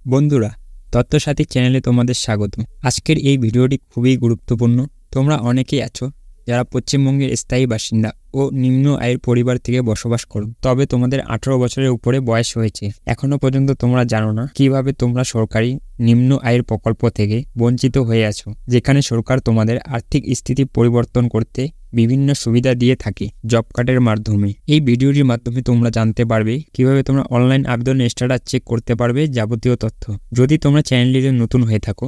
বন্ধুরা, তথ্যসাথী চ্যানেলে তোমাদের স্বাগত। আজকের এই ভিডিওটি খুবই গুরুত্বপূর্ণ। তোমরা অনেকেই আছো যারা পশ্চিমবঙ্গের স্থায়ী বাসিন্দা ও নিম্ন আয়ের পরিবার থেকে বসবাস করো, তবে তোমাদের 18 বছরের উপরে বয়স হয়েছে। এখনো পর্যন্ত তোমরা জানো না কিভাবে তোমরা সরকারি নিম্ন আয়ের প্রকল্প থেকে বঞ্চিত হয়ে আছো, যেখানে সরকার তোমাদের আর্থিক স্থিতি পরিবর্তন করতে বিভিন্ন সুবিধা দিয়ে থাকে জব কার্ডের মাধ্যমে। এই ভিডিওটির মাধ্যমে তোমরা জানতে পারবে কিভাবে তোমরা অনলাইন আবেদন স্ট্যাটাস চেক করতে পারবে যাবতীয় তথ্য। যদি তোমরা চ্যানেলটিতে নতুন হয়ে থাকো,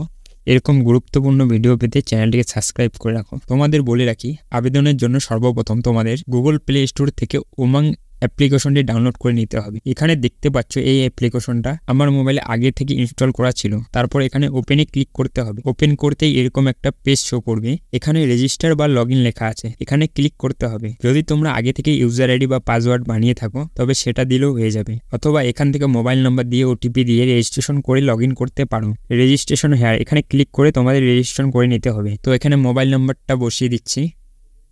এরকম গুরুত্বপূর্ণ ভিডিও পেতে চ্যানেলটিকে সাবস্ক্রাইব করে রাখো। তোমাদের বলে রাখি, আবেদনের জন্য সর্বপ্রথম তোমাদের গুগল প্লে স্টোর থেকে উমাং অ্যাপ্লিকেশনটি ডাউনলোড করে নিতে হবে। এখানে দেখতে পাচ্ছ এই অ্যাপ্লিকেশনটা আমার মোবাইলে আগে থেকে ইনস্টল করা ছিল। তারপর এখানে ওপেনে ক্লিক করতে হবে। ওপেন করতেই এরকম একটা পেজ শো করবে। এখানে রেজিস্টার বা লগইন লেখা আছে, এখানে ক্লিক করতে হবে। যদি তোমরা আগে থেকে ইউজার আইডি বা পাসওয়ার্ড বানিয়ে থাকো তবে সেটা দিলেও হয়ে যাবে, অথবা এখান থেকে মোবাইল নাম্বার দিয়ে ওটিপি দিয়ে রেজিস্ট্রেশন করে লগইন করতে পারো। রেজিস্ট্রেশন হ্যাঁ, এখানে ক্লিক করে তোমাদের রেজিস্ট্রেশন করে নিতে হবে। তো এখানে মোবাইল নাম্বারটা বসিয়ে দিচ্ছি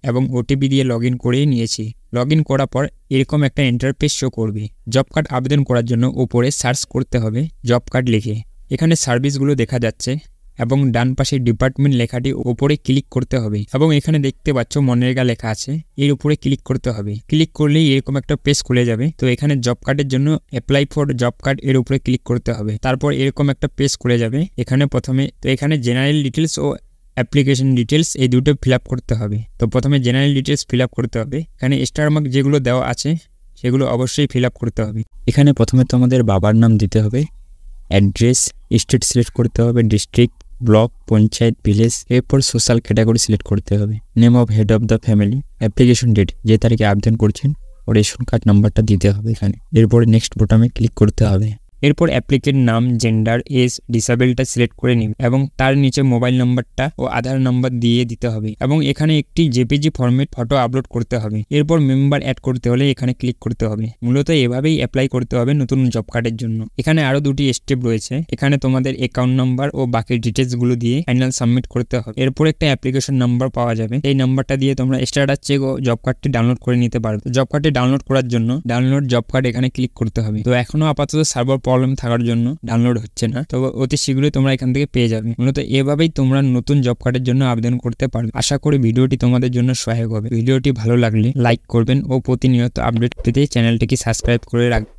এবং ওটিপি দিয়ে লগইন করে নিয়েছি। লগইন করার পর এরকম একটা ইন্টারফেস শো করবে। জব কার্ড আবেদন করার জন্য উপরে সার্চ করতে হবে জব কার্ড লিখে। এখানে সার্ভিসগুলো দেখা যাচ্ছে এবং ডান পাশে ডিপার্টমেন্ট লেখাটি উপরে ক্লিক করতে হবে এবং এখানে দেখতে পাচ্ছ মনরেগা লেখা আছে, এর উপরে ক্লিক করতে হবে। ক্লিক করলেই এরকম একটা পেজ খুলে যাবে। তো এখানে জব কার্ডের জন্য অ্যাপ্লাই ফর জব কার্ড এর উপরে ক্লিক করতে হবে। তারপর এরকম একটা পেজ খুলে যাবে। এখানে প্রথমে এখানে জেনারেল ডিটেলস ও অ্যাপ্লিকেশন ডিটেলস এই দুটো ফিল আপ করতে হবে। তো প্রথমে জেনারেল ডিটেলস ফিল আপ করতে হবে। এখানে স্টার মার্ক যেগুলো দেওয়া আছে সেগুলো অবশ্যই ফিল আপ করতে হবে। এখানে প্রথমে তোমাদের বাবার নাম দিতে হবে, অ্যাড্রেস, স্টেট সিলেক্ট করতে হবে, ডিস্ট্রিক্ট, ব্লক, পঞ্চায়েত, ভিলেজ। এরপর সোশ্যাল ক্যাটাগরি সিলেক্ট করতে হবে, name of head of the family, application date যে তারিখে আবেদন করছেন ও রেশন কার্ড নাম্বারটা দিতে হবে এখানে। এরপরে নেক্সট বোতামে ক্লিক করতে হবে। এরপর অ্যাপ্লিকেন্ট নাম, জেন্ডার, এজ, ডিসেবলটা সিলেক্ট করে নিন এবং তার নিচে মোবাইল নাম্বারটা ও আধার নাম্বার দিয়ে দিতে হবে এবং এখানে একটি জেপিজি ফরম্যাট ফটো আপলোড করতে হবে। এরপর মেম্বার অ্যাড করতে হলে এখানে ক্লিক করতে হবে। মূলত এভাবেই অ্যাপ্লাই করতে হবে নতুন জব কার্ডের জন্য। এখানে আরো দুটি স্টেপ রয়েছে। এখানে তোমাদের অ্যাকাউন্ট নাম্বার ও বাকি ডিটেলস গুলো দিয়ে ফাইনাল সাবমিট করতে হবে। এরপর একটা অ্যাপ্লিকেশন নাম্বার পাওয়া যাবে। এই নাম্বারটা দিয়ে তোমরা স্ট্যাটাস চেক ও জব কার্ডটি ডাউনলোড করে নিতে পারবে। জব কার্ডটি ডাউনলোড করার জন্য ডাউনলোড জব কার্ড এখানে ক্লিক করতে হবে। তো এখনো আপাতত সার্ভার প্রবলেম থাকার জন্য ডাউনলোড হচ্ছে না, তবে অতি শীঘ্রই তোমরা এখান থেকে পেয়ে যাবে। মূলত এভাবেই তোমরা নতুন জব কার্ডের জন্য আবেদন করতে পারবে। আশা করি ভিডিওটি তোমাদের জন্য সহায়ক হবে। ভিডিওটি ভালো লাগলে লাইক করবেন ও প্রতিনিয়ত আপডেট পেতে চ্যানেলটিকে সাবস্ক্রাইব করে রাখবেন।